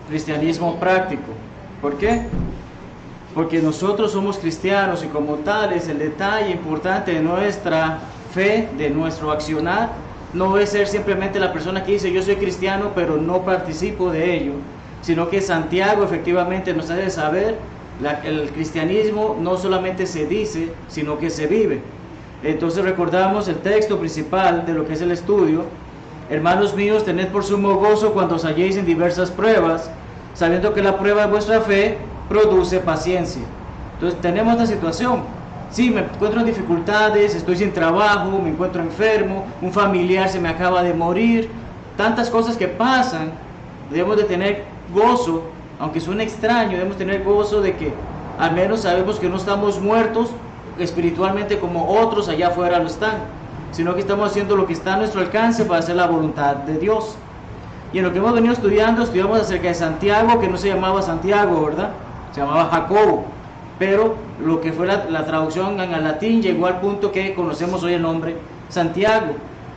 Cristianismo práctico. ¿Por qué? Porque nosotros somos cristianos y como tales el detalle importante de nuestra fe, de nuestro accionar, no es ser simplemente la persona que dice yo soy cristiano pero no participo de ello, sino que Santiago efectivamente nos hace saber el cristianismo no solamente se dice, sino que se vive. Entonces recordamos el texto principal de lo que es el estudio. Hermanos míos, tened por sumo gozo cuando os halléis en diversas pruebas, sabiendo que la prueba de vuestra fe produce paciencia. Entonces tenemos esta situación. Sí, me encuentro en dificultades, estoy sin trabajo, me encuentro enfermo, un familiar se me acaba de morir, tantas cosas que pasan. Debemos de tener gozo, aunque suene extraño, debemos tener gozo de que al menos sabemos que no estamos muertos espiritualmente como otros allá afuera lo están, sino que estamos haciendo lo que está a nuestro alcance para hacer la voluntad de Dios. Y en lo que hemos venido estudiamos acerca de Santiago, que no se llamaba Santiago, ¿verdad? Se llamaba Jacobo, pero lo que fue la traducción en el latín llegó al punto que conocemos hoy el nombre Santiago.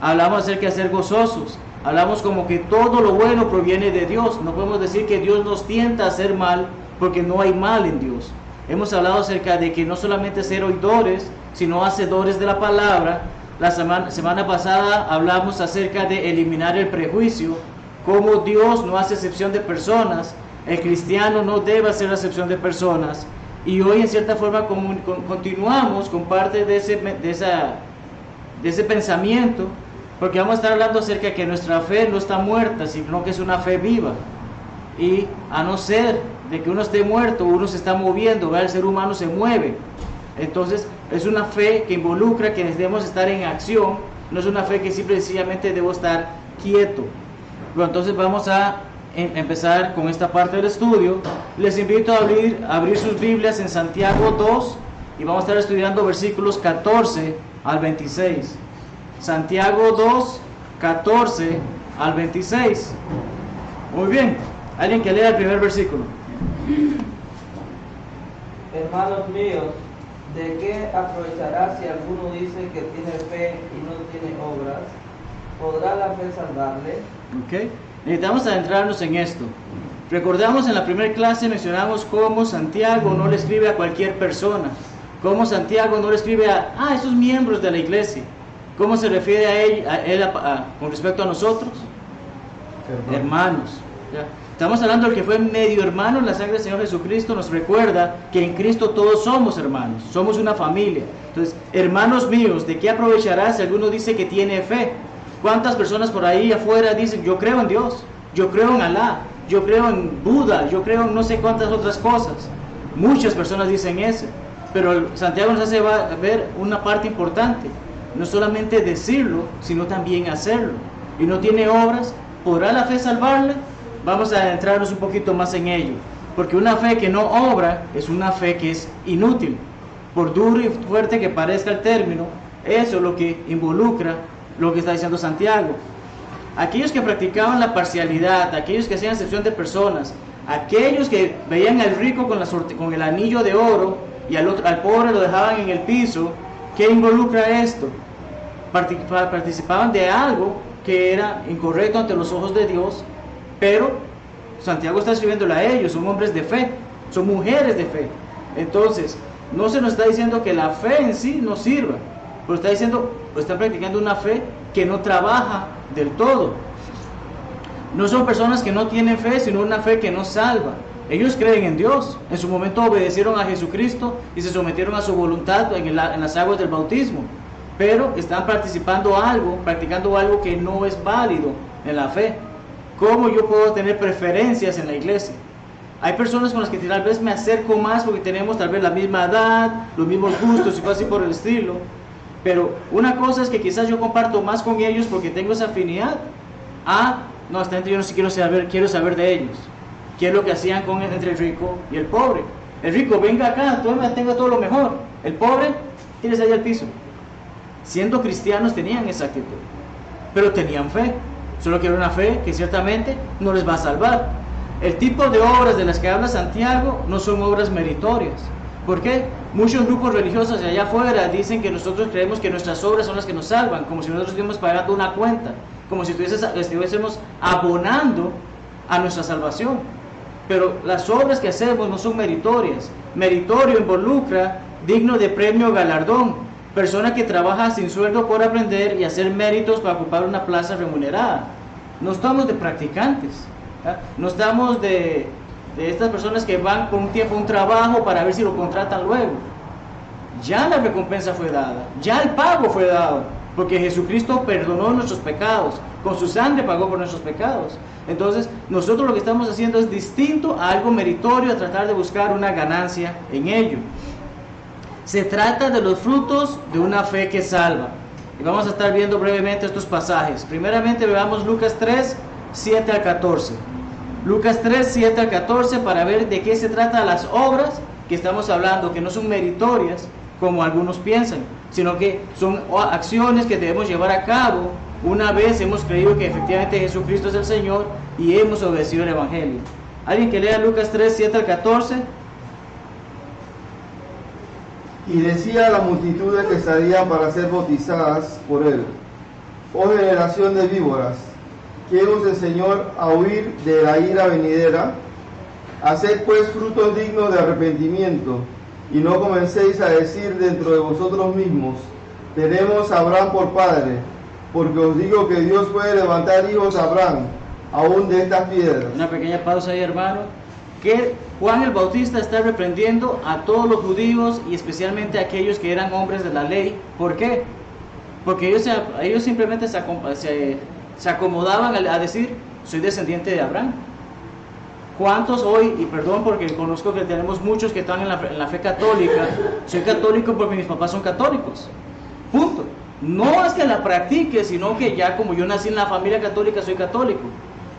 Hablamos acerca de ser gozosos, hablamos como que todo lo bueno proviene de Dios. No podemos decir que Dios nos tienta a hacer mal, porque no hay mal en Dios. Hemos hablado acerca de que no solamente ser oidores, sino hacedores de la palabra. La semana pasada hablamos acerca de eliminar el prejuicio, cómo Dios no hace excepción de personas, el cristiano no debe hacer excepción de personas. Y hoy en cierta forma continuamos con parte de ese pensamiento, porque vamos a estar hablando acerca de que nuestra fe no está muerta, sino que es una fe viva. Y a no ser de que uno esté muerto, uno se está moviendo, ¿verdad? El ser humano se mueve. Entonces es una fe que involucra que debemos estar en acción, no es una fe que simple y sencillamente debo estar quieto. Bueno, entonces vamos a empezar con esta parte del estudio. Les invito a abrir sus Biblias en Santiago 2 y vamos a estar estudiando versículos 14 al 26. Santiago 2, 14 al 26. Muy bien, alguien que lea el primer versículo. Hermanos míos, ¿de qué aprovechará si alguno dice que tiene fe y no tiene obras? ¿Podrá la fe salvarle? Ok, necesitamos adentrarnos en esto. Recordamos en la primera clase mencionamos cómo Santiago no le escribe a cualquier persona, cómo Santiago no le escribe a esos miembros de la iglesia. ¿Cómo se refiere a él con respecto a nosotros? Hermanos. ¿Ya? Estamos hablando del que fue medio hermano en la sangre del Señor Jesucristo. Nos recuerda que en Cristo todos somos hermanos, somos una familia. Entonces, hermanos míos, ¿de qué aprovechará si alguno dice que tiene fe? ¿Cuántas personas por ahí afuera dicen yo creo en Dios, yo creo en Alá, yo creo en Buda, yo creo en no sé cuántas otras cosas? Muchas personas dicen eso, pero Santiago nos hace ver una parte importante. No solamente decirlo, sino también hacerlo. Y no tiene obras, ¿podrá la fe salvarle? Vamos a adentrarnos un poquito más en ello, porque una fe que no obra es una fe que es inútil. Por duro y fuerte que parezca el término, eso es lo que involucra lo que está diciendo Santiago. Aquellos que practicaban la parcialidad, aquellos que hacían excepción de personas, aquellos que veían al rico con el anillo de oro y al pobre lo dejaban en el piso, ¿qué involucra esto? Participaban de algo que era incorrecto ante los ojos de Dios, pero Santiago está escribiéndole a ellos, son hombres de fe, son mujeres de fe. Entonces, no se nos está diciendo que la fe en sí no sirva, pero está diciendo, están practicando una fe que no trabaja del todo. No son personas que no tienen fe, sino una fe que no salva. Ellos creen en Dios, en su momento obedecieron a Jesucristo y se sometieron a su voluntad en las aguas del bautismo, pero están practicando algo que no es válido en la fe. ¿Cómo yo puedo tener preferencias en la iglesia? Hay personas con las que tal vez me acerco más porque tenemos tal vez la misma edad, los mismos gustos y cosas así por el estilo, pero una cosa es que quizás yo comparto más con ellos porque tengo esa afinidad. No, hasta yo no sé, quiero saber de ellos. ¿Qué es lo que hacían entre el rico y el pobre? El rico, venga acá, tenga todo lo mejor. El pobre, tienes ahí al piso. Siendo cristianos tenían esa actitud, pero tenían fe, solo que era una fe que ciertamente no les va a salvar. El tipo de obras de las que habla Santiago no son obras meritorias. ¿Por qué? Muchos grupos religiosos de allá afuera dicen que nosotros creemos que nuestras obras son las que nos salvan, como si nosotros estuviéramos pagando una cuenta, como si estuviésemos abonando a nuestra salvación. Pero las obras que hacemos no son meritorias. Meritorio involucra digno de premio o galardón, persona que trabaja sin sueldo por aprender y hacer méritos para ocupar una plaza remunerada. No estamos de practicantes, ¿verdad? No estamos de estas personas que van por un tiempo a un trabajo para ver si lo contratan luego. Ya la recompensa fue dada, ya el pago fue dado, porque Jesucristo perdonó nuestros pecados, con su sangre pagó por nuestros pecados. Entonces nosotros lo que estamos haciendo es distinto a algo meritorio, a tratar de buscar una ganancia en ello. Se trata de los frutos de una fe que salva. Y vamos a estar viendo brevemente estos pasajes. Primeramente veamos Lucas 3, 7 al 14. Lucas 3, 7 al 14, para ver de qué se trata las obras que estamos hablando, que no son meritorias como algunos piensan, sino que son acciones que debemos llevar a cabo una vez hemos creído que efectivamente Jesucristo es el Señor y hemos obedecido el Evangelio. ¿Alguien que lea Lucas 3, 7 al 14? Y decía a la multitud que salían para ser bautizadas por él: oh generación de víboras, ¿quiere el Señor a huir de la ira venidera? Haced pues frutos dignos de arrepentimiento, y no comencéis a decir dentro de vosotros mismos: tenemos a Abraham por padre, porque os digo que Dios puede levantar hijos a Abraham, aún de estas piedras. Una pequeña pausa ahí, hermano. Que Juan el Bautista está reprendiendo a todos los judíos y especialmente a aquellos que eran hombres de la ley. ¿Por qué? Porque ellos simplemente se acomodaban a decir: soy descendiente de Abraham. ¿Cuántos hoy, y perdón porque conozco que tenemos muchos que están en la fe católica, soy católico porque mis papás son católicos? Punto. No es que la practique, sino que ya como yo nací en la familia católica, soy católico.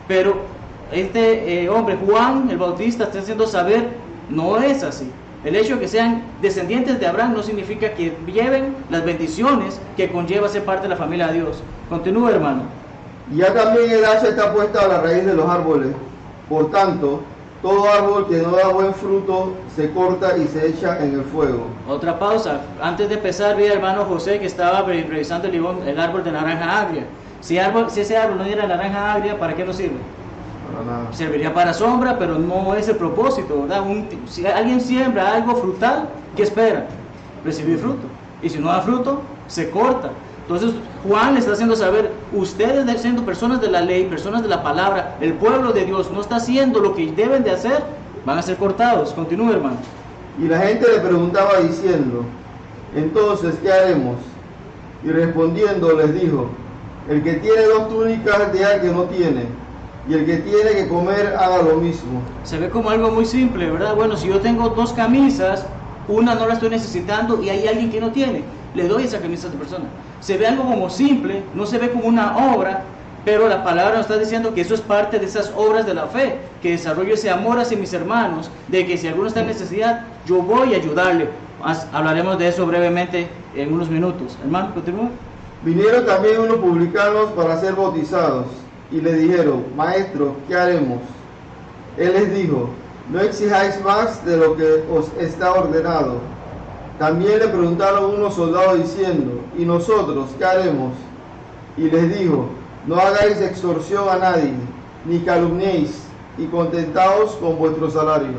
Pero este hombre, Juan el Bautista, está haciendo saber, no es así. El hecho de que sean descendientes de Abraham no significa que lleven las bendiciones que conlleva ser parte de la familia de Dios. Continúa, hermano. Ya también el hacha está puesta a la raíz de los árboles. Por tanto, todo árbol que no da buen fruto se corta y se echa en el fuego. Otra pausa. Antes de empezar, vi al hermano José que estaba revisando el árbol de naranja agria. Si ese árbol no diera naranja agria, ¿para qué nos sirve? Para nada. Serviría para sombra, pero no es el propósito, ¿verdad? Si alguien siembra algo frutal, ¿qué espera? Recibir fruto. Y si no da fruto, se corta. Entonces Juan le está haciendo saber: ustedes, siendo personas de la ley, personas de la palabra, el pueblo de Dios, no está haciendo lo que deben de hacer, van a ser cortados. Continúe, hermano. Y la gente le preguntaba diciendo: entonces, ¿qué haremos? Y respondiendo les dijo: el que tiene 2 túnicas dé al que no tiene, y el que tiene que comer haga lo mismo. Se ve como algo muy simple, ¿verdad? Bueno, si yo tengo 2 camisas, una no la estoy necesitando y hay alguien que no tiene, le doy esa camisa a esa persona. Se ve algo como simple, no se ve como una obra, pero la palabra nos está diciendo que eso es parte de esas obras de la fe, que desarrollo ese amor hacia mis hermanos, de que si alguno está en necesidad, yo voy a ayudarle. Hablaremos de eso brevemente en unos minutos. Hermano, continúa. Vinieron también unos publicanos para ser bautizados, y le dijeron: maestro, ¿qué haremos? Él les dijo: no exijáis más de lo que os está ordenado. También le preguntaron unos soldados diciendo: ¿y nosotros qué haremos? Y les dijo: no hagáis extorsión a nadie, ni calumniéis, y contentaos con vuestro salario.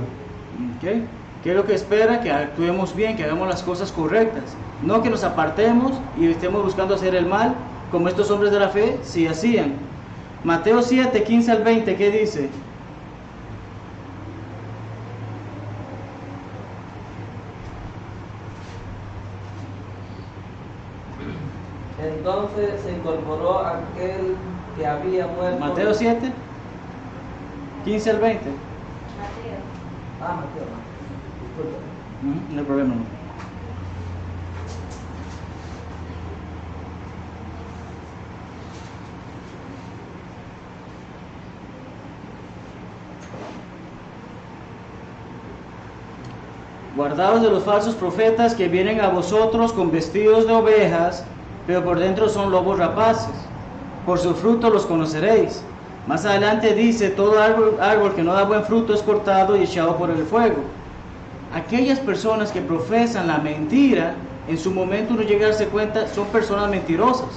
¿Okay? ¿Qué es lo que espera? Que actuemos bien, que hagamos las cosas correctas. No que nos apartemos y estemos buscando hacer el mal, como estos hombres de la fe sí hacían. Mateo 7, 15 al 20, ¿qué dice? Entonces se incorporó aquel que había muerto. Mateo 7, 15 al 20. Mateo. Disculpe. No hay problema. No. Guardaos de los falsos profetas que vienen a vosotros con vestidos de ovejas, pero por dentro son lobos rapaces. Por su fruto los conoceréis. Más adelante dice: todo árbol que no da buen fruto es cortado y echado por el fuego. aquellas personas que profesan la mentira, en su momento uno llega a darse cuenta, son personas mentirosas.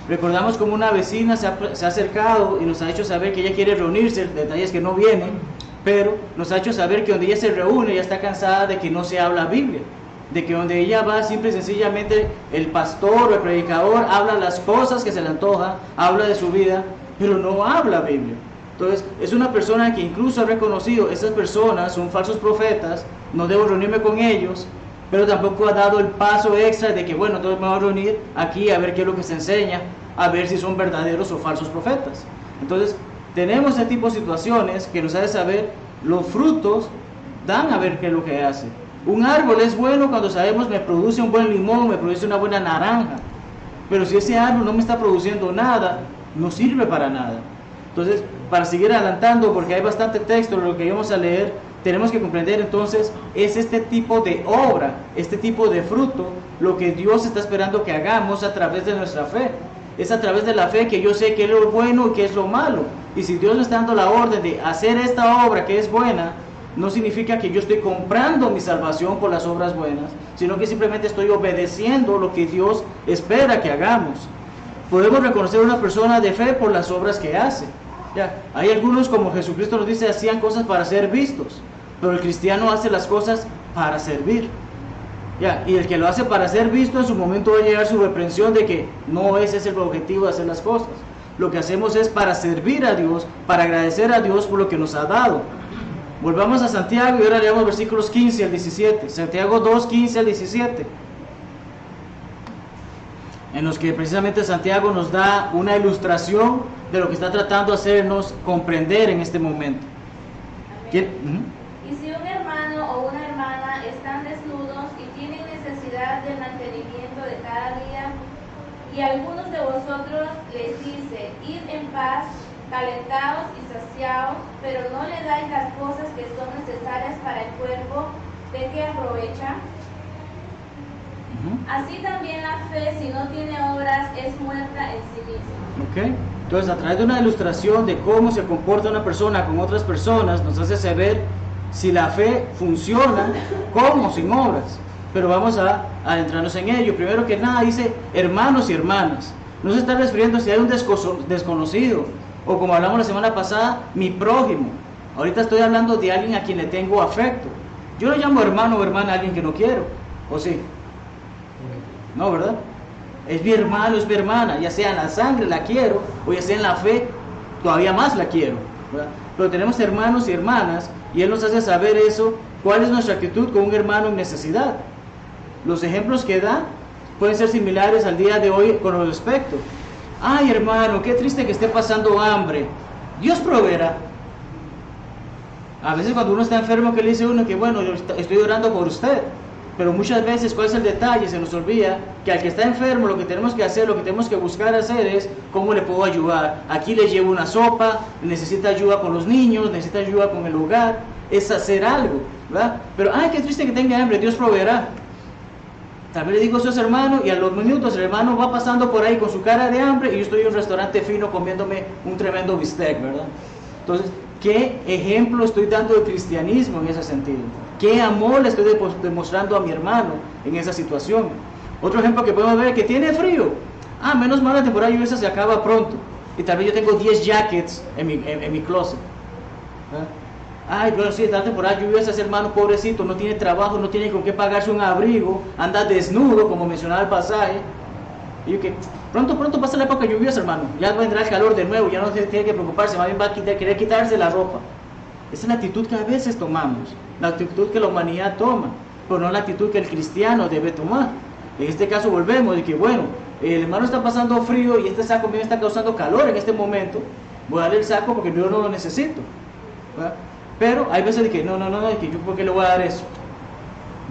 Recordamos como una vecina se ha acercado y nos ha hecho saber que ella quiere reunirse, detalles que no vienen, pero nos ha hecho saber que donde ella se reúne, ella está cansada de que no se habla Biblia, de que donde ella va, simple y sencillamente el pastor o el predicador habla las cosas que se le antoja, habla de su vida, pero no habla Biblia. Entonces, es una persona que incluso ha reconocido, esas personas son falsos profetas, no debo reunirme con ellos, pero tampoco ha dado el paso extra de que, bueno, entonces me voy a reunir aquí a ver qué es lo que se enseña, a ver si son verdaderos o falsos profetas. Entonces, tenemos este tipo de situaciones que nos hace saber, los frutos dan a ver qué es lo que hace. Un árbol es bueno cuando sabemos me produce un buen limón, me produce una buena naranja, pero si ese árbol no me está produciendo nada, no sirve para nada. Entonces, para seguir adelantando, porque hay bastante texto de lo que íbamos a leer, tenemos que comprender entonces, es este tipo de obra, este tipo de fruto, lo que Dios está esperando que hagamos a través de nuestra fe. Es a través de la fe que yo sé qué es lo bueno y qué es lo malo. Y si Dios me está dando la orden de hacer esta obra que es buena, no significa que yo estoy comprando mi salvación por las obras buenas, sino que simplemente estoy obedeciendo lo que Dios espera que hagamos. Podemos reconocer a una persona de fe por las obras que hace. Ya, hay algunos, como Jesucristo nos dice, hacían cosas para ser vistos, pero el cristiano hace las cosas para servir. Ya, y el que lo hace para ser visto, en su momento va a llegar su reprensión de que no ese es el objetivo de hacer las cosas. Lo que hacemos es para servir a Dios, para agradecer a Dios por lo que nos ha dado. Volvamos a Santiago y ahora leamos versículos 15 al 17. Santiago 2, 15 al 17. En los que precisamente Santiago nos da una ilustración de lo que está tratando de hacernos comprender en este momento. ¿Quién? Y si un hermano o una hermana están desnudos y tienen necesidad del mantenimiento de cada día, y algunos de vosotros les dice, id en paz, calentados y saciados, pero no le dais las cosas que son necesarias para el cuerpo, ¿de qué aprovecha? Así también la fe, si no tiene obras, es muerta en sí misma. Okay. Entonces, a través de una ilustración de cómo se comporta una persona con otras personas, nos hace saber si la fe funciona con o sin obras. Pero vamos a adentrarnos en ello. Primero que nada dice hermanos y hermanas. No se está refiriendo si hay un desconocido, o como hablamos la semana pasada, mi prójimo. Ahorita estoy hablando de alguien a quien le tengo afecto. Yo no llamo hermano o hermana a alguien que no quiero, ¿o sí? No, ¿verdad? Es mi hermano, es mi hermana, ya sea en la sangre la quiero, o ya sea en la fe, todavía más la quiero, ¿verdad? Pero tenemos hermanos y hermanas, y Él nos hace saber eso, cuál es nuestra actitud con un hermano en necesidad. Los ejemplos que da pueden ser similares al día de hoy con los aspectos. Ay, hermano, qué triste que esté pasando hambre. Dios proveerá. A veces cuando uno está enfermo, que le dice uno que bueno, yo estoy orando por usted. Pero muchas veces, ¿cuál es el detalle? Se nos olvida que al que está enfermo, lo que tenemos que hacer, lo que tenemos que buscar hacer es cómo le puedo ayudar. Aquí le llevo una sopa, necesita ayuda con los niños, necesita ayuda con el hogar. Es hacer algo, ¿verdad? Pero, ay, qué triste que tenga hambre, Dios proveerá. Tal vez le digo eso a su hermano y a los minutos el hermano va pasando por ahí con su cara de hambre y yo estoy en un restaurante fino comiéndome un tremendo bistec, ¿verdad? Entonces, ¿qué ejemplo estoy dando de cristianismo en ese sentido? ¿Qué amor le estoy demostrando a mi hermano en esa situación? Otro ejemplo que podemos ver es que tiene frío. Ah, menos mal la temporada lluviosa se acaba pronto. Y tal vez yo tengo 10 jackets en mi closet. ¿verdad? Ay, pero sí, esta temporada lluviosa, ese hermano pobrecito no tiene trabajo, no tiene con qué pagarse un abrigo, anda desnudo, como mencionaba el pasaje. Y yo que pronto pasa la época lluviosa, hermano. Ya vendrá el calor de nuevo, ya no tiene que preocuparse, más bien va a querer quitarse la ropa. Esa es la actitud que a veces tomamos, la actitud que la humanidad toma, pero no la actitud que el cristiano debe tomar. En este caso volvemos de que, bueno, el hermano está pasando frío y este saco mío está causando calor en este momento, voy a darle el saco porque yo no lo necesito. ¿verdad? Pero hay veces de que no, de que yo por qué le voy a dar eso.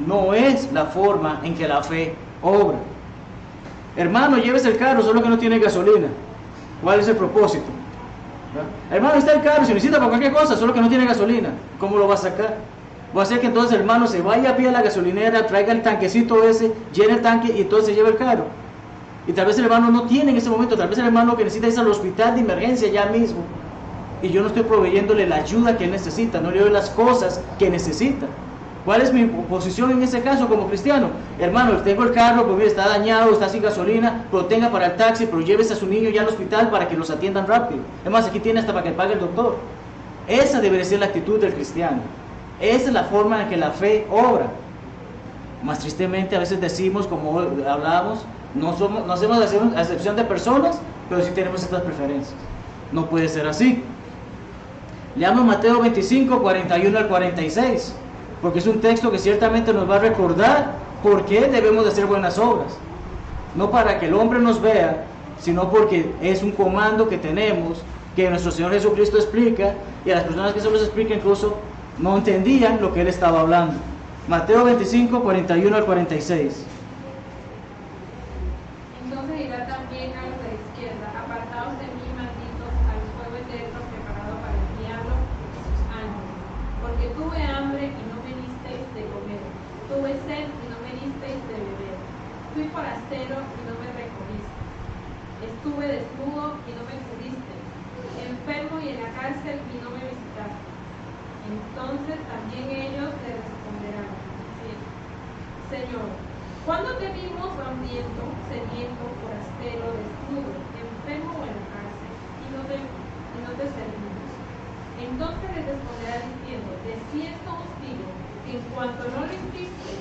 No es la forma en que la fe obra. Hermano, lleves el carro, solo que no tiene gasolina. ¿Cuál es el propósito? ¿verdad? Hermano, está el carro, si necesita para cualquier cosa, solo que no tiene gasolina. ¿Cómo lo va a sacar? Va a hacer que entonces el hermano se vaya a pie a la gasolinera, traiga el tanquecito ese, llene el tanque y entonces se lleva el carro. Y tal vez el hermano no tiene en ese momento, tal vez el hermano que necesita es al hospital de emergencia ya mismo. Y yo no estoy proveyéndole la ayuda que él necesita, no le doy las cosas que necesita. ¿Cuál es mi posición en ese caso como cristiano? Hermano, tengo el carro, pues mire, está dañado, está sin gasolina, pero tenga para el taxi, pero llévese a su niño ya al hospital para que los atiendan rápido. Es más, aquí tiene hasta para que pague el doctor. Esa debería ser la actitud del cristiano. Esa es la forma en que la fe obra. Más tristemente a veces decimos, como hablábamos, no hacemos acepción de personas, pero sí tenemos estas preferencias. No puede ser así. Leamos Mateo 25, 41 al 46, porque es un texto que ciertamente nos va a recordar por qué debemos de hacer buenas obras. No para que el hombre nos vea, sino porque es un comando que tenemos, que nuestro Señor Jesucristo explica, y a las personas que se los explica incluso no entendían lo que Él estaba hablando. Mateo 25, 41 al 46. Entonces dirá también a los de la izquierda: apartaos de mí, malditos, al fuego eterno preparado para el diablo y sus ángeles. Porque tuve hambre y no me disteis de comer, tuve sed y no me disteis de beber, fui forastero y no me recogiste, estuve desnudo y no me cubristeis, enfermo y en la cárcel y no me visitaste. Entonces también ellos le responderán: Señor, ¿cuándo te vimos hambriento, sediento, forastero, desnudo, enfermo o en la cárcel, y no te servimos? Entonces les responderá diciendo: de cierto os digo, que en cuanto no lo hiciste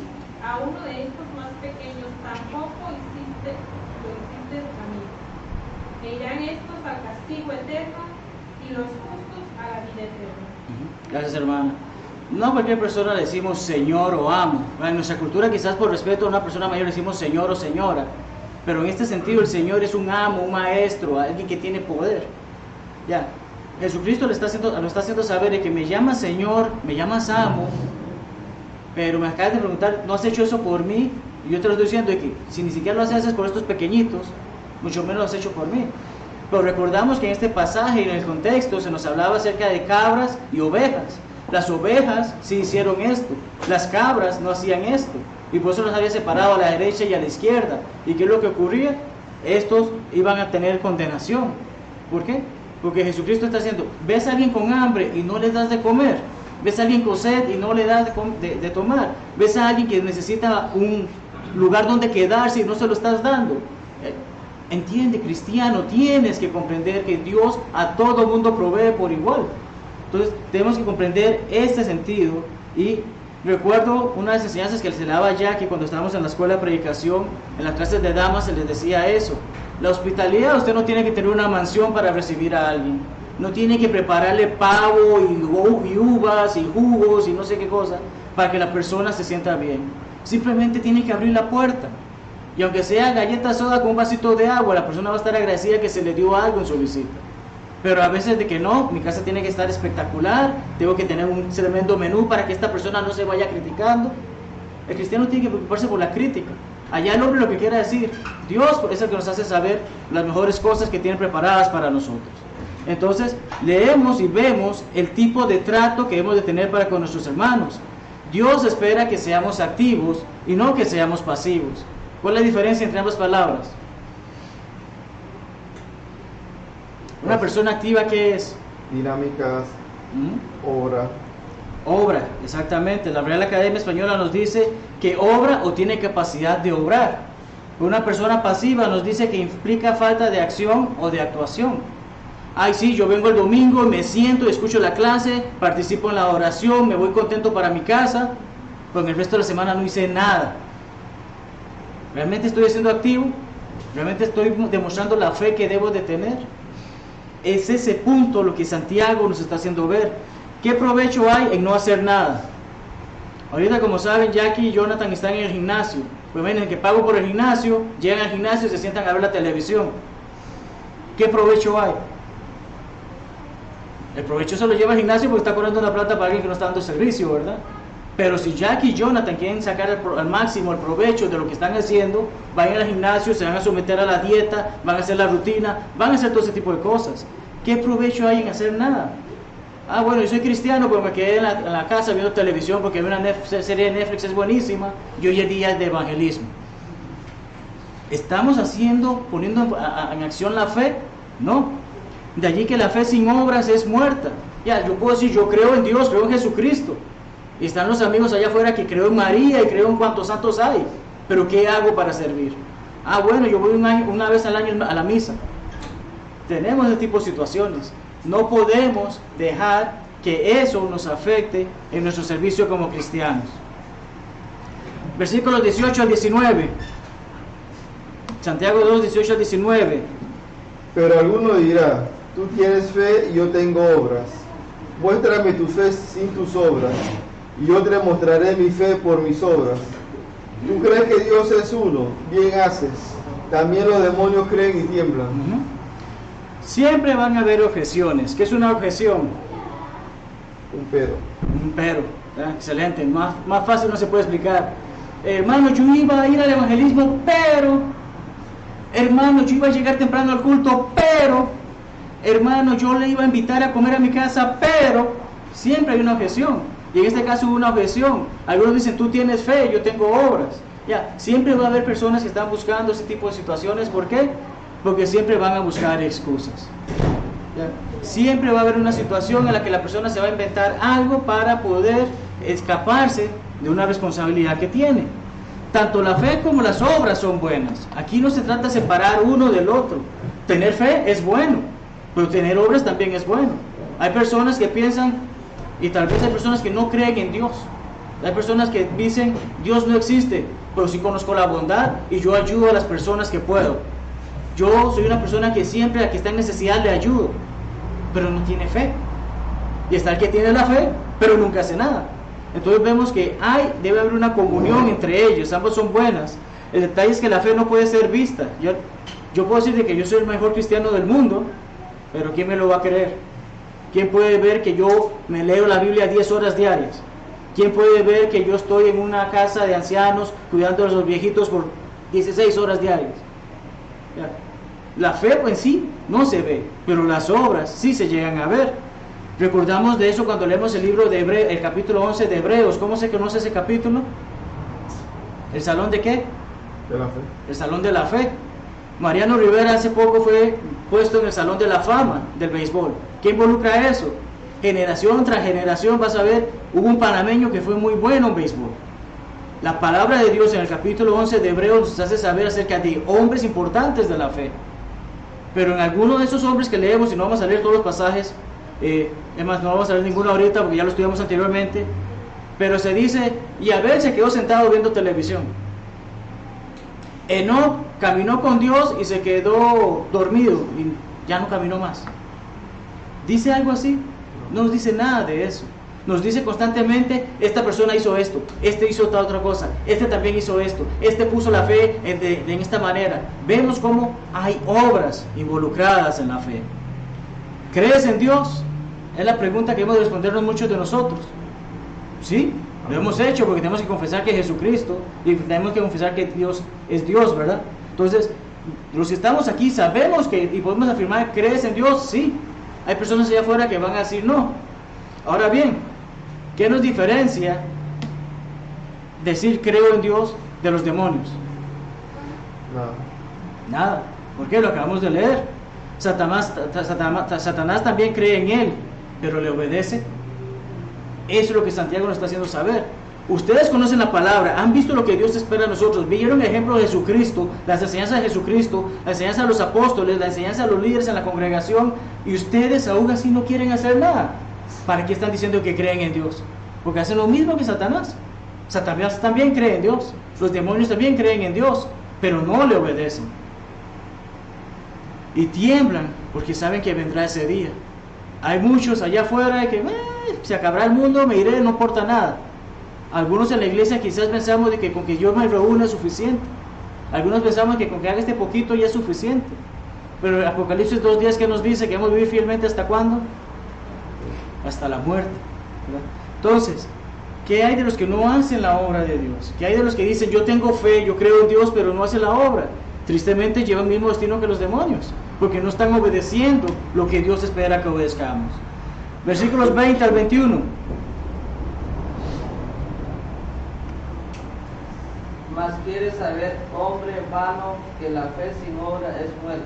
a uno de estos más pequeños, tampoco lo hiciste a mí. E irán estos al castigo eterno, y los justos a la vida eterna. Gracias, hermana. No a cualquier persona le decimos señor o amo. En nuestra cultura, quizás por respeto a una persona mayor, le decimos señor o señora. Pero en este sentido, el Señor es un amo, un maestro, alguien que tiene poder. Ya, Jesucristo lo está haciendo saber de que me llamas Señor, me llamas amo, pero me acabas de preguntar, ¿no has hecho eso por mí? Y yo te lo estoy diciendo de que si ni siquiera lo haces por estos pequeñitos, mucho menos lo has hecho por mí. Pero recordamos que en este pasaje y en el contexto se nos hablaba acerca de cabras y ovejas. Las ovejas sí hicieron esto, las cabras no hacían esto, y por eso los había separado a la derecha y a la izquierda. ¿Y qué es lo que ocurría? Estos iban a tener condenación. ¿Por qué? Porque Jesucristo está diciendo: ves a alguien con hambre y no le das de comer, ves a alguien con sed y no le das de tomar, ves a alguien que necesita un lugar donde quedarse y no se lo estás dando. Entiende, cristiano, tienes que comprender que Dios a todo mundo provee por igual. Entonces tenemos que comprender este sentido. Y recuerdo una de las enseñanzas que se le daba a Jackie cuando estábamos en la escuela de predicación, en las clases de damas se les decía eso: la hospitalidad, usted no tiene que tener una mansión para recibir a alguien, no tiene que prepararle pavo y uvas y jugos y no sé qué cosa para que la persona se sienta bien. Simplemente tiene que abrir la puerta, y aunque sea galleta soda con un vasito de agua, la persona va a estar agradecida que se le dio algo en su visita. Pero a veces de que no, mi casa tiene que estar espectacular, tengo que tener un tremendo menú para que esta persona no se vaya criticando. El cristiano tiene que preocuparse por la crítica. Allá el hombre lo que quiera decir, Dios es el que nos hace saber las mejores cosas que tiene preparadas para nosotros. Entonces leemos y vemos el tipo de trato que debemos de tener para con nuestros hermanos. Dios espera que seamos activos y no que seamos pasivos. ¿Cuál es la diferencia entre ambas palabras? Una persona activa, ¿qué es? Dinámicas, obra. Obra, exactamente. La Real Academia Española nos dice que obra o tiene capacidad de obrar. Una persona pasiva nos dice que implica falta de acción o de actuación. Ay, sí, yo vengo el domingo, me siento, escucho la clase, participo en la oración, me voy contento para mi casa, pero en el resto de la semana no hice nada. ¿Realmente estoy siendo activo? ¿Realmente estoy demostrando la fe que debo de tener? Es ese punto lo que Santiago nos está haciendo ver. ¿Qué provecho hay en no hacer nada? Ahorita, como saben, Jackie y Jonathan están en el gimnasio. Pues ven, que pago por el gimnasio, llegan al gimnasio y se sientan a ver la televisión. ¿Qué provecho hay? El provecho se lo lleva al gimnasio porque está cobrando una plata para alguien que no está dando servicio, ¿verdad? Pero si Jackie y Jonathan quieren sacar al máximo el provecho de lo que están haciendo, vayan al gimnasio, se van a someter a la dieta, van a hacer la rutina, van a hacer todo ese tipo de cosas. ¿Qué provecho hay en hacer nada? Ah, bueno, yo soy cristiano, pero me quedé en la casa viendo televisión porque una serie de Netflix es buenísima, y hoy es día de evangelismo. ¿Estamos poniendo en acción la fe? No. De allí que la fe sin obras es muerta. Ya, yo puedo decir, yo creo en Dios, creo en Jesucristo, Y están los amigos allá afuera que creo en María y creo en cuantos santos hay. Pero ¿qué hago para servir? Ah, bueno, yo voy una vez al año a la misa. Tenemos ese tipo de situaciones. No podemos dejar que eso nos afecte en nuestro servicio como cristianos. Versículos 18 al 19. Santiago 2, 18 al 19. Pero alguno dirá, tú tienes fe y yo tengo obras. Muéstrame tu fe sin tus obras, y yo te mostraré mi fe por mis obras. ¿Tú crees que Dios es uno? Bien haces. También los demonios creen y tiemblan. Siempre van a haber objeciones. ¿Qué es una objeción? Un pero. Un pero. Excelente. Más fácil no se puede explicar. Hermano, yo iba a ir al evangelismo, pero... Hermano, yo iba a llegar temprano al culto, pero... Hermano, yo le iba a invitar a comer a mi casa, pero... Siempre hay una objeción. Y en este caso hubo una objeción. Algunos dicen, tú tienes fe, yo tengo obras. Ya, siempre va a haber personas que están buscando ese tipo de situaciones. ¿Por qué? Porque siempre van a buscar excusas. ¿Ya? Siempre va a haber una situación en la que la persona se va a inventar algo para poder escaparse de una responsabilidad que tiene. Tanto la fe como las obras son buenas. Aquí no se trata de separar uno del otro. Tener fe es bueno, pero tener obras también es bueno. Hay personas que piensan, y tal vez hay personas que no creen en Dios. Hay personas que dicen, Dios no existe, pero sí conozco la bondad y yo ayudo a las personas que puedo. Yo soy una persona que siempre a que está en necesidad le ayudo, pero no tiene fe. Y está el que tiene la fe, pero nunca hace nada. Entonces vemos que debe haber una comunión entre ellos, ambos son buenas. El detalle es que la fe no puede ser vista. Yo puedo decir que yo soy el mejor cristiano del mundo, pero ¿quién me lo va a creer? ¿Quién puede ver que yo me leo la Biblia 10 horas diarias? ¿Quién puede ver que yo estoy en una casa de ancianos cuidando a los viejitos por 16 horas diarias? ¿Ya? La fe en sí no se ve, pero las obras sí se llegan a ver. Recordamos de eso cuando leemos el libro de Hebreos, el capítulo 11 de Hebreos. ¿Cómo se conoce ese capítulo? ¿El salón de qué? De la fe. El salón de la fe. Mariano Rivera hace poco fue puesto en el salón de la fama del béisbol. ¿Qué involucra eso? Generación tras generación vas a ver, hubo un panameño que fue muy bueno en béisbol. La palabra de Dios en el capítulo 11 de Hebreos nos hace saber acerca de hombres importantes de la fe. Pero en alguno de esos hombres que leemos, y no vamos a leer todos los pasajes, además no vamos a leer ninguno ahorita porque ya lo estudiamos anteriormente, pero se dice, y Abel se quedó sentado viendo televisión. Enoc caminó con Dios y se quedó dormido y ya no caminó más. ¿Dice algo así? No nos dice nada de eso. Nos dice constantemente, esta persona hizo esto, este hizo otra cosa, este también hizo esto, este puso la fe en esta manera. Vemos cómo hay obras involucradas en la fe. ¿Crees en Dios? Es la pregunta que hemos de respondernos muchos de nosotros. ¿Sí? Lo hemos hecho porque tenemos que confesar que Jesucristo, y tenemos que confesar que Dios es Dios, ¿verdad? Entonces, los que estamos aquí sabemos que, y podemos afirmar, ¿crees en Dios? Sí. Hay personas allá afuera que van a decir no. Ahora bien, ¿qué nos diferencia decir creo en Dios de los demonios? Nada. ¿Por qué? Lo acabamos de leer. Satanás también cree en Él, pero le obedece. Eso es lo que Santiago nos está haciendo saber. Ustedes conocen la palabra, han visto lo que Dios espera de nosotros, vieron el ejemplo de Jesucristo, las enseñanzas de Jesucristo, la enseñanza de los apóstoles, la enseñanza de los líderes en la congregación, y ustedes aún así no quieren hacer nada. ¿Para qué están diciendo que creen en Dios? Porque hacen lo mismo que Satanás. Satanás también cree en Dios, los demonios también creen en Dios, pero no le obedecen. Y tiemblan porque saben que vendrá ese día. Hay muchos allá afuera que se acabará el mundo, me iré, no importa nada. Algunos en la iglesia quizás pensamos de que con que yo me reúna es suficiente. Algunos pensamos que con que haga este poquito ya es suficiente. Pero el Apocalipsis 2:10 que nos dice que vamos a vivir fielmente ¿hasta cuándo? Hasta la muerte, ¿verdad? Entonces, ¿qué hay de los que no hacen la obra de Dios? ¿Qué hay de los que dicen yo tengo fe, yo creo en Dios, pero no hacen la obra? Tristemente llevan el mismo destino que los demonios, porque no están obedeciendo lo que Dios espera que obedezcamos. Versículos 20 al 21. Mas quiere saber, hombre vano, que la fe sin obra es muerta.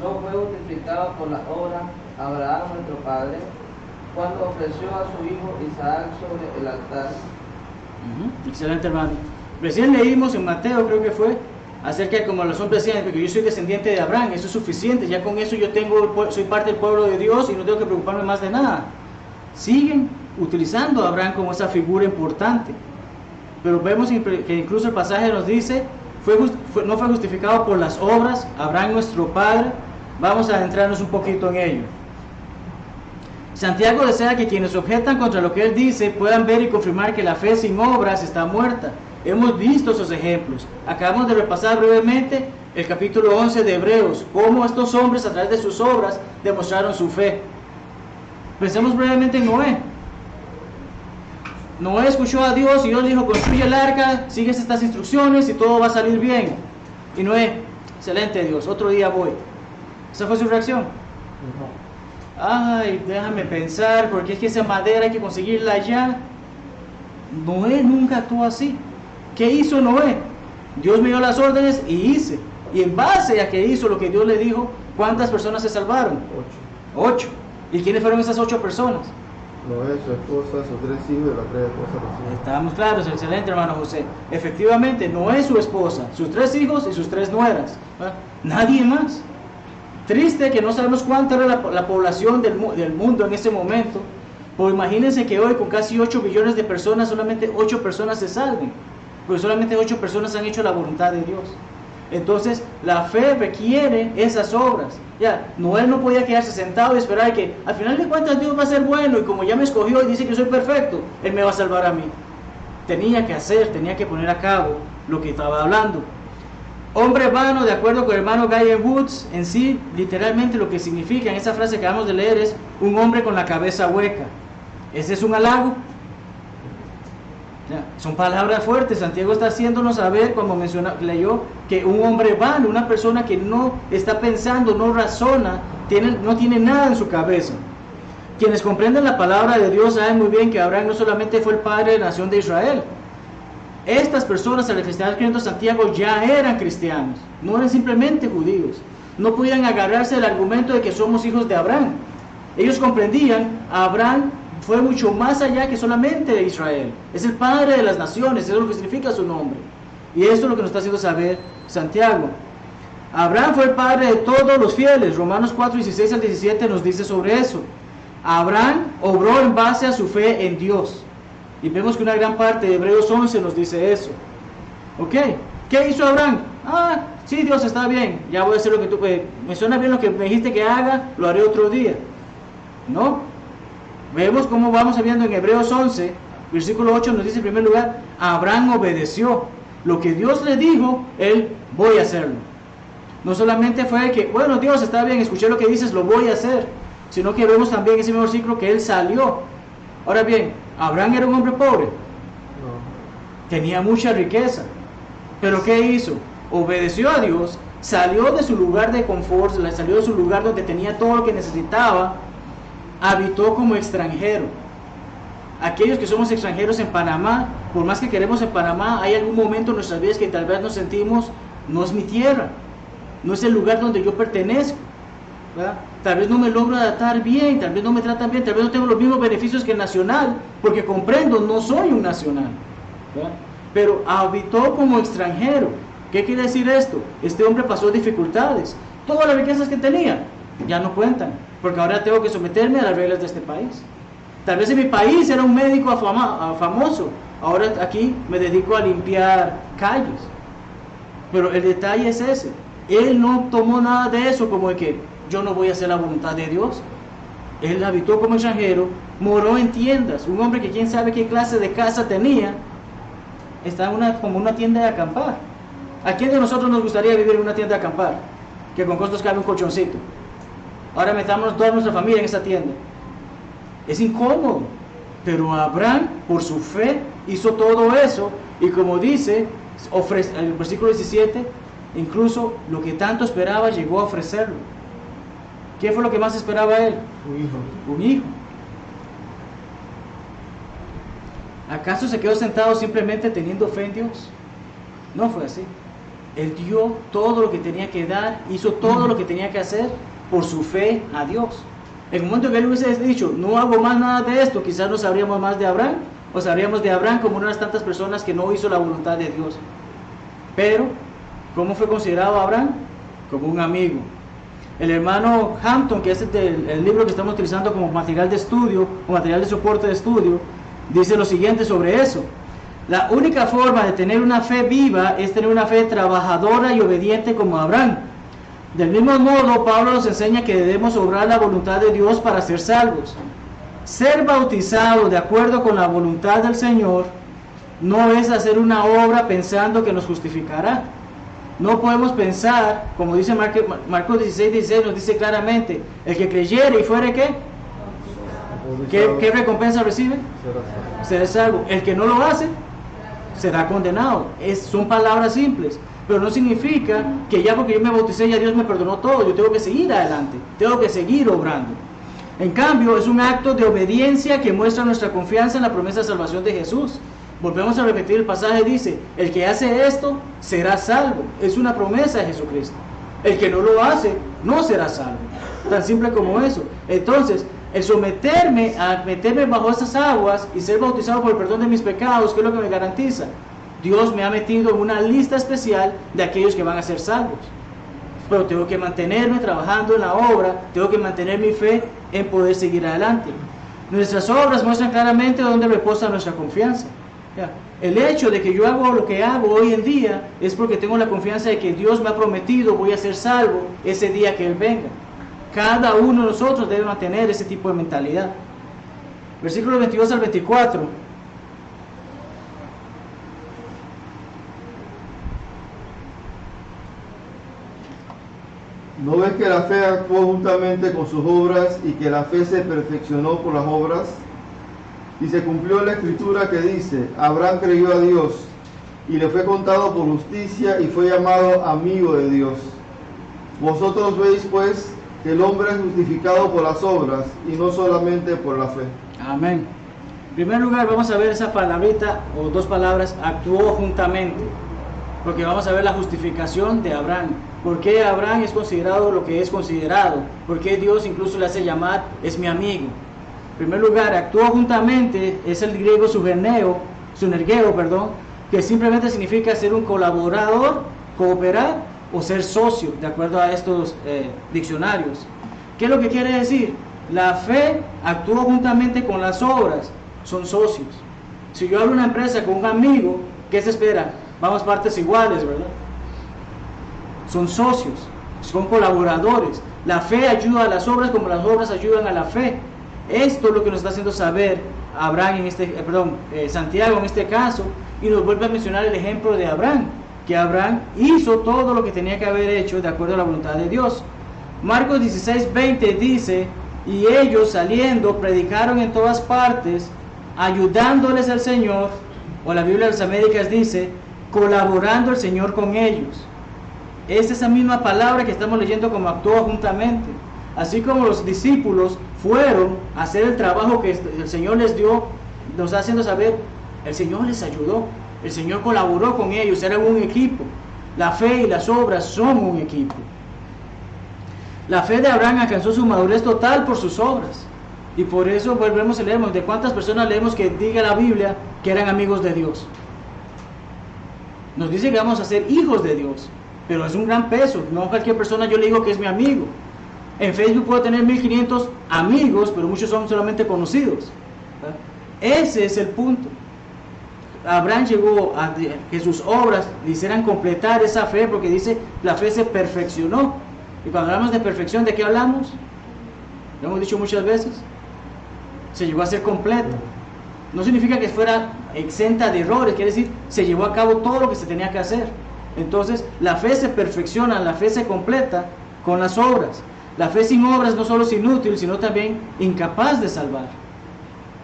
¿No fue justificado por la obra Abraham nuestro padre, cuando ofreció a su hijo Isaac sobre el altar. Excelente, hermano. Recién leímos en Mateo, creo que fue, acerca de como los hombres decían, porque yo soy descendiente de Abraham, eso es suficiente, ya con eso yo soy parte del pueblo de Dios y no tengo que preocuparme más de nada. Siguen utilizando a Abraham como esa figura importante, pero vemos que incluso el pasaje nos dice, no fue justificado por las obras, Abraham nuestro padre. Vamos a adentrarnos un poquito en ello. Santiago desea que quienes objetan contra lo que él dice puedan ver y confirmar que la fe sin obras está muerta. Hemos visto esos ejemplos. Acabamos de repasar brevemente el capítulo 11 de Hebreos, cómo estos hombres a través de sus obras demostraron su fe. Pensemos brevemente en Noé. Noé escuchó a Dios y Dios le dijo, construye el arca, sigues estas instrucciones y todo va a salir bien. Y Noé, excelente Dios, otro día voy. ¿Esa fue su reacción? Ay, déjame pensar, porque es que esa madera hay que conseguirla allá. Noé nunca actuó así. ¿Qué hizo Noé? Dios me dio las órdenes y hice. Y en base a que hizo lo que Dios le dijo, ¿cuántas personas se salvaron? 8. ¿Y quiénes fueron esas 8 personas? Noé, su esposa, sus 3 hijos y las 3 esposas de sus hijos. Estamos claros, excelente hermano José. Efectivamente, Noé, su esposa, sus 3 hijos y sus 3 nueras. ¿Verdad? Nadie más. Triste que no sabemos cuánta era la población del mundo en ese momento. Pues imagínense que hoy con casi 8 billones de personas, solamente 8 personas se salven. Porque solamente 8 personas han hecho la voluntad de Dios. Entonces, la fe requiere esas obras. Ya, Noé no podía quedarse sentado y esperar que al final de cuentas Dios va a ser bueno y como ya me escogió y dice que soy perfecto, Él me va a salvar a mí. Tenía que poner a cabo lo que estaba hablando. Hombre vano, de acuerdo con el hermano Guy Woods, en sí, literalmente lo que significa en esa frase que acabamos de leer es un hombre con la cabeza hueca. ¿Ese es un halago? Ya, son palabras fuertes. Santiago está haciéndonos saber, como leyó, que un hombre vano, una persona que no está pensando, no razona, no tiene nada en su cabeza. Quienes comprenden la palabra de Dios saben muy bien que Abraham no solamente fue el padre de la nación de Israel. Estas personas a las que está escribiendo Santiago ya eran cristianos, no eran simplemente judíos. No podían agarrarse del argumento de que somos hijos de Abraham. Ellos comprendían, Abraham fue mucho más allá que solamente de Israel. Es el padre de las naciones, eso es lo que significa su nombre. Y esto es lo que nos está haciendo saber Santiago. Abraham fue el padre de todos los fieles. Romanos 4, 16 al 17 nos dice sobre eso. Abraham obró en base a su fe en Dios. Y vemos que una gran parte de Hebreos 11 nos dice eso. ¿Ok? ¿Qué hizo Abraham? Ah, sí, Dios, está bien. Ya voy a hacer lo que tú... me suena bien lo que me dijiste que haga, lo haré otro día. ¿No? Vemos cómo vamos viendo en Hebreos 11, versículo 8 nos dice en primer lugar, Abraham obedeció. Lo que Dios le dijo, él, voy a hacerlo. No solamente fue que, bueno, Dios, está bien, escuché lo que dices, lo voy a hacer. Sino que vemos también en ese mismo versículo que él salió. Ahora bien, ¿Abraham era un hombre pobre? No. Tenía mucha riqueza. ¿Pero qué hizo? Obedeció a Dios, salió de su lugar de confort, salió de su lugar donde tenía todo lo que necesitaba, habitó como extranjero. Aquellos que somos extranjeros en Panamá, por más que queremos en Panamá, hay algún momento en nuestras vidas que tal vez nos sentimos, no es mi tierra, no es el lugar donde yo pertenezco, ¿verdad? Tal vez no me logro adaptar bien, tal vez no me tratan bien, tal vez no tengo los mismos beneficios que el nacional, porque comprendo, no soy un nacional, ¿verdad? Pero habitó como extranjero. ¿Qué quiere decir esto? Este hombre pasó dificultades, todas las riquezas que tenía ya no cuentan, porque ahora tengo que someterme a las reglas de este país. Tal vez en mi país era un médico famoso, ahora aquí me dedico a limpiar calles. Pero el detalle es ese, él no tomó nada de eso como de que yo no voy a hacer la voluntad de Dios. Él habitó como extranjero, moró en tiendas, un hombre que quién sabe qué clase de casa tenía, está como una tienda de acampar. ¿A quién de nosotros nos gustaría vivir en una tienda de acampar? Que con costos cabe un colchoncito. Ahora metamos toda nuestra familia en esa tienda. Es incómodo, pero Abraham, por su fe, hizo todo eso, y como dice en el versículo 17, incluso lo que tanto esperaba llegó a ofrecerlo. ¿Qué fue lo que más esperaba él? Un hijo. Un hijo. ¿Acaso se quedó sentado simplemente teniendo fe en Dios? No fue así. Él dio todo lo que tenía que dar, hizo todo lo que tenía que hacer por su fe a Dios. En el momento que él hubiese dicho, no hago más nada de esto, quizás no sabríamos más de Abraham, o sabríamos de Abraham como una de las tantas personas que no hizo la voluntad de Dios. Pero, ¿cómo fue considerado Abraham? Como un amigo. El hermano Hampton, que es el libro que estamos utilizando como material de estudio, o material de soporte de estudio, dice lo siguiente sobre eso. La única forma de tener una fe viva es tener una fe trabajadora y obediente como Abraham. Del mismo modo, Pablo nos enseña que debemos obrar la voluntad de Dios para ser salvos. Ser bautizado de acuerdo con la voluntad del Señor no es hacer una obra pensando que nos justificará. No podemos pensar, como dice Marcos 16:16, nos dice claramente, el que creyere y fuere ¿qué? ¿Qué recompensa recibe? Será salvo. El que no lo hace, será condenado. Son palabras simples, pero no significa que ya porque yo me bauticé ya Dios me perdonó todo. Yo tengo que seguir adelante, tengo que seguir obrando. En cambio, es un acto de obediencia que muestra nuestra confianza en la promesa de salvación de Jesús. Volvemos a repetir el pasaje, dice, el que hace esto será salvo. Es una promesa de Jesucristo. El que no lo hace no será salvo. Tan simple como eso. Entonces, el someterme a meterme bajo esas aguas y ser bautizado por el perdón de mis pecados, ¿qué es lo que me garantiza? Dios me ha metido en una lista especial de aquellos que van a ser salvos. Pero tengo que mantenerme trabajando en la obra, tengo que mantener mi fe en poder seguir adelante. Nuestras obras muestran claramente dónde reposa nuestra confianza. El hecho de que yo hago lo que hago hoy en día es porque tengo la confianza de que Dios me ha prometido voy a ser salvo ese día que Él venga. Cada uno de nosotros debe mantener ese tipo de mentalidad. Versículos 22 al 24. ¿No ves que la fe actuó juntamente con sus obras y que la fe se perfeccionó por las obras? Y se cumplió la escritura que dice, Abraham creyó a Dios y le fue contado por justicia y fue llamado amigo de Dios. Vosotros veis pues que el hombre es justificado por las obras y no solamente por la fe. Amén. En primer lugar vamos a ver esa palabrita o dos palabras, actuó juntamente, porque vamos a ver la justificación de Abraham. ¿Por qué Abraham es considerado lo que es considerado? ¿Por qué Dios incluso le hace llamar es mi amigo? En primer lugar, actuó juntamente, es el griego sunergeo, que simplemente significa ser un colaborador, cooperar o ser socio, de acuerdo a estos diccionarios. ¿Qué es lo que quiere decir? La fe actuó juntamente con las obras, son socios. Si yo abro una empresa con un amigo, ¿qué se espera? Vamos partes iguales, ¿verdad? Son socios, son colaboradores. La fe ayuda a las obras como las obras ayudan a la fe. Esto es lo que nos está haciendo saber Abraham Santiago en este caso, y nos vuelve a mencionar el ejemplo de Abraham, que Abraham hizo todo lo que tenía que haber hecho de acuerdo a la voluntad de Dios. Marcos 16:20 dice, y ellos saliendo predicaron en todas partes, ayudándoles al Señor, o la Biblia de las Américas dice, colaborando el Señor con ellos. Es esa misma palabra que estamos leyendo como actuó juntamente. Así como los discípulos fueron a hacer el trabajo que el Señor les dio, nos está haciendo saber, el Señor les ayudó, el Señor colaboró con ellos, eran un equipo. La fe y las obras son un equipo. La fe de Abraham alcanzó su madurez total por sus obras. Y por eso volvemos y leemos, ¿de cuántas personas leemos que diga la Biblia que eran amigos de Dios? Nos dice que vamos a ser hijos de Dios, pero es un gran peso. No cualquier persona yo le digo que es mi amigo. En Facebook puedo tener 1500 amigos, pero muchos son solamente conocidos. ¿Verdad? Ese es el punto. Abraham llegó a que sus obras le hicieran completar esa fe, porque dice, la fe se perfeccionó. Y cuando hablamos de perfección, ¿de qué hablamos? Lo hemos dicho muchas veces. Se llegó a ser completa. No significa que fuera exenta de errores, quiere decir, se llevó a cabo todo lo que se tenía que hacer. Entonces, la fe se perfecciona, la fe se completa con las obras. La fe sin obras no solo es inútil, sino también incapaz de salvar.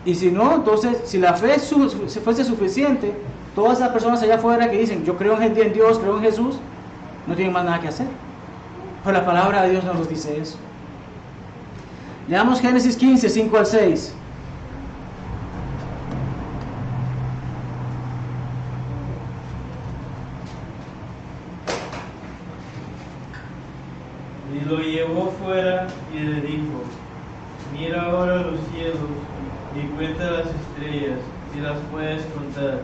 Y si no, entonces, si la fe fuese suficiente, todas esas personas allá afuera que dicen, yo creo en Dios, creo en Jesús, no tienen más nada que hacer. Pero la palabra de Dios no nos dice eso. Leamos Génesis 15, 5 al 6. Y lo llevó fuera y le dijo, Mira ahora los cielos y cuenta las estrellas, si las puedes contar.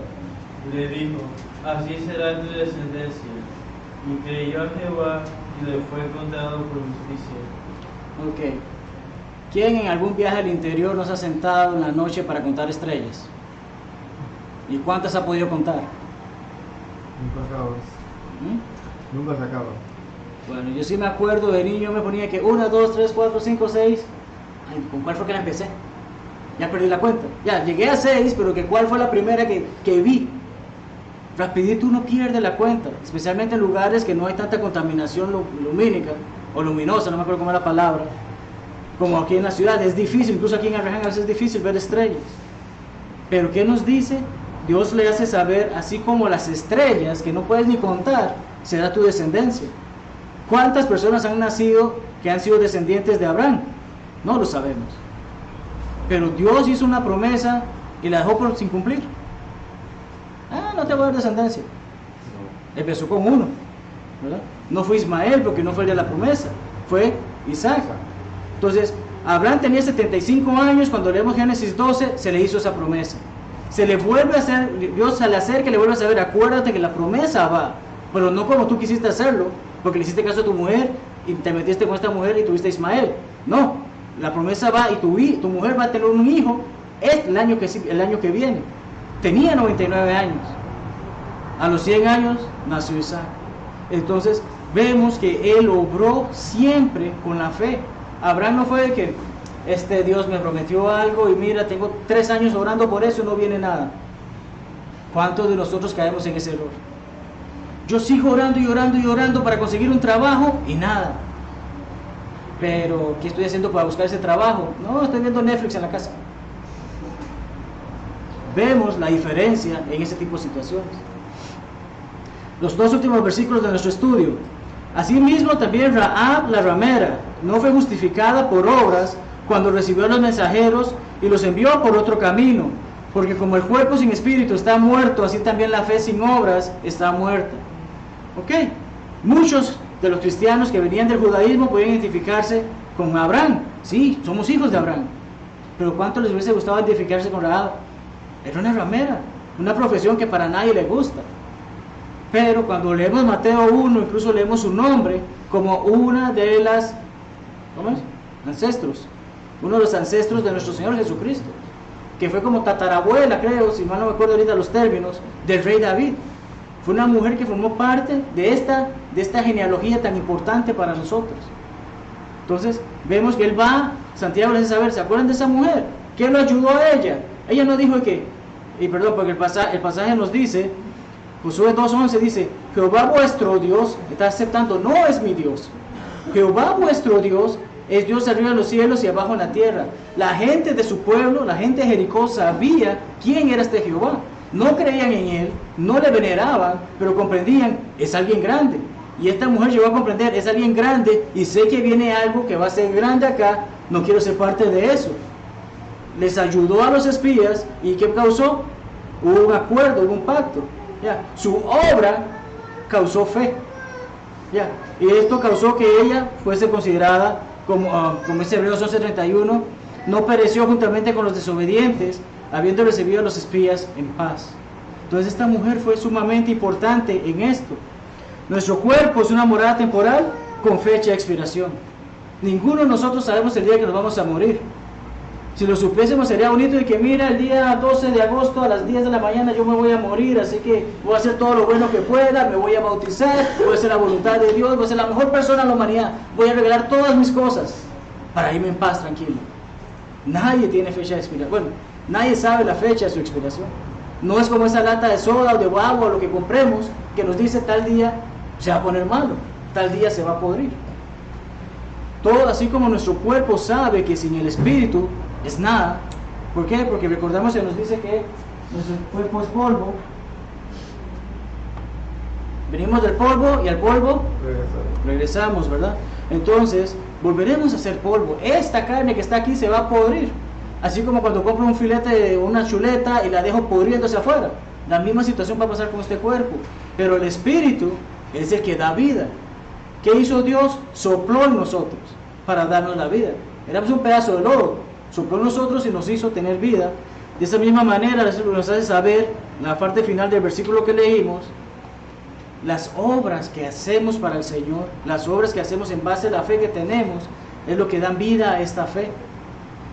Le dijo, así será tu descendencia. Y creyó a Jehová y le fue contado por justicia. Ok. ¿Quién en algún viaje al interior nos ha sentado en la noche para contar estrellas? ¿Y cuántas ha podido contar? Nunca acabas. ¿Mm? Nunca se acaba. Bueno, yo sí me acuerdo de niño, me ponía que 1, 2, 3, 4, 5, 6. Ay, ¿con cuál fue que la empecé? Ya perdí la cuenta. Ya, llegué a 6, pero que ¿cuál fue la primera que vi? Rapidito uno pierde la cuenta, especialmente en lugares que no hay tanta contaminación lumínica o luminosa, no me acuerdo cómo es la palabra, como aquí en la ciudad. Es difícil, incluso aquí en Arreján a veces es difícil ver estrellas. Pero ¿qué nos dice? Dios le hace saber, así como las estrellas que no puedes ni contar, será tu descendencia. ¿Cuántas personas han nacido que han sido descendientes de Abraham? No lo sabemos. Pero Dios hizo una promesa y la dejó sin cumplir. No te voy a dar descendencia. Empezó con uno, ¿verdad? No fue Ismael, porque no fue el de la promesa, fue Isaac. Entonces, Abraham tenía 75 años, cuando leemos Génesis 12, se le hizo esa promesa. Se le vuelve a hacer, Dios al hacer que le vuelve a saber, acuérdate que la promesa va, pero no como tú quisiste hacerlo, porque le hiciste caso a tu mujer y te metiste con esta mujer y tuviste a Ismael. No, la promesa va y tu mujer va a tener un hijo el año que viene. Tenía 99 años. A los 100 años nació Isaac. Entonces vemos que él obró siempre con la fe. Abraham no fue de que Dios me prometió algo y mira, tengo 3 años orando por eso y no viene nada. ¿Cuántos de nosotros caemos en ese error? Yo sigo orando y orando y orando para conseguir un trabajo y nada. Pero, ¿qué estoy haciendo para buscar ese trabajo? No, estoy viendo Netflix en la casa. Vemos la diferencia en ese tipo de situaciones. Los 2 últimos versículos de nuestro estudio. Asimismo también Rahab la ramera no fue justificada por obras cuando recibió a los mensajeros y los envió por otro camino, porque como el cuerpo sin espíritu está muerto, así también la fe sin obras está muerta. ¿Ok? Muchos de los cristianos que venían del judaísmo podían identificarse con Abraham. Sí, somos hijos de Abraham. Pero ¿cuánto les hubiese gustado identificarse con Rahab? Era una ramera, una profesión que para nadie le gusta. Pero cuando leemos Mateo 1, incluso leemos su nombre como una de las, ¿cómo es? Ancestros. Uno de los ancestros de nuestro Señor Jesucristo, que fue como tatarabuela, creo, si mal no me acuerdo ahorita los términos, del rey David. Fue una mujer que formó parte de esta genealogía tan importante para nosotros. Entonces, vemos que él va, Santiago les hace saber, ¿se acuerdan de esa mujer? ¿Qué lo ayudó a ella? Ella no dijo que, y perdón, porque el pasaje nos dice, Josué 2:11 dice, Jehová vuestro Dios, está aceptando, no es mi Dios. Jehová vuestro Dios es Dios arriba en los cielos y abajo en la tierra. La gente de su pueblo, la gente de Jericó sabía quién era este Jehová. No creían en él, no le veneraban, pero comprendían, es alguien grande. Y esta mujer llegó a comprender, es alguien grande y sé que viene algo que va a ser grande acá, no quiero ser parte de eso. Les ayudó a los espías y ¿qué causó? Hubo un acuerdo, hubo un pacto. ¿Ya? Su obra causó fe. ¿Ya? Y esto causó que ella fuese considerada como ese Hebreos 11:31, no pereció juntamente con los desobedientes, habiendo recibido a los espías en paz. Entonces esta mujer fue sumamente importante en esto. Nuestro cuerpo es una morada temporal con fecha de expiración. Ninguno de nosotros sabemos el día que nos vamos a morir. Si lo supiésemos sería bonito de que mira, el día 12 de agosto a las 10 de la mañana yo me voy a morir, así que voy a hacer todo lo bueno que pueda, me voy a bautizar, voy a hacer la voluntad de Dios, voy a ser la mejor persona de la humanidad, voy a revelar todas mis cosas para irme en paz, tranquilo. Nadie tiene fecha de expiración. Bueno, nadie sabe la fecha de su expiración. No es como esa lata de soda o de agua o lo que compremos que nos dice tal día se va a poner malo, tal día se va a podrir. Todo así como nuestro cuerpo sabe que sin el espíritu es nada. ¿Por qué? Porque recordamos que nos dice que nuestro cuerpo es polvo. Venimos del polvo y al polvo regresamos, ¿verdad? Entonces, volveremos a ser polvo. Esta carne que está aquí se va a podrir. Así como cuando compro un filete de una chuleta y la dejo podriéndose afuera. La misma situación va a pasar con este cuerpo. Pero el espíritu es el que da vida. ¿Qué hizo Dios? Sopló en nosotros para darnos la vida. Éramos un pedazo de lodo, sopló en nosotros y nos hizo tener vida. De esa misma manera nos hace saber, en la parte final del versículo que leímos, las obras que hacemos para el Señor, las obras que hacemos en base a la fe que tenemos, es lo que dan vida a esta fe.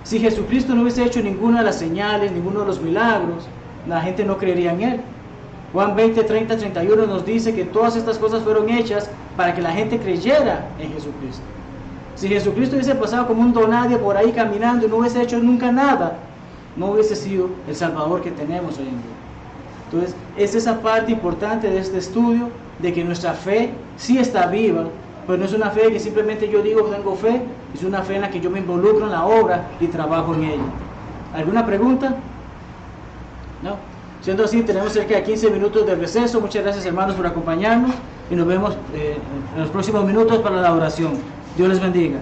Si Jesucristo no hubiese hecho ninguna de las señales, ninguno de los milagros, la gente no creería en Él. Juan 20, 30, 31 nos dice que todas estas cosas fueron hechas para que la gente creyera en Jesucristo. Si Jesucristo hubiese pasado como un donadie por ahí caminando y no hubiese hecho nunca nada, no hubiese sido el Salvador que tenemos hoy en día. Entonces, es esa parte importante de este estudio, de que nuestra fe sí está viva, pero no es una fe que simplemente yo digo que tengo fe, es una fe en la que yo me involucro en la obra y trabajo en ella. ¿Alguna pregunta? ¿No? Siendo así, tenemos cerca de 15 minutos de receso. Muchas gracias, hermanos, por acompañarnos y nos vemos en los próximos minutos para la oración. Dios les bendiga.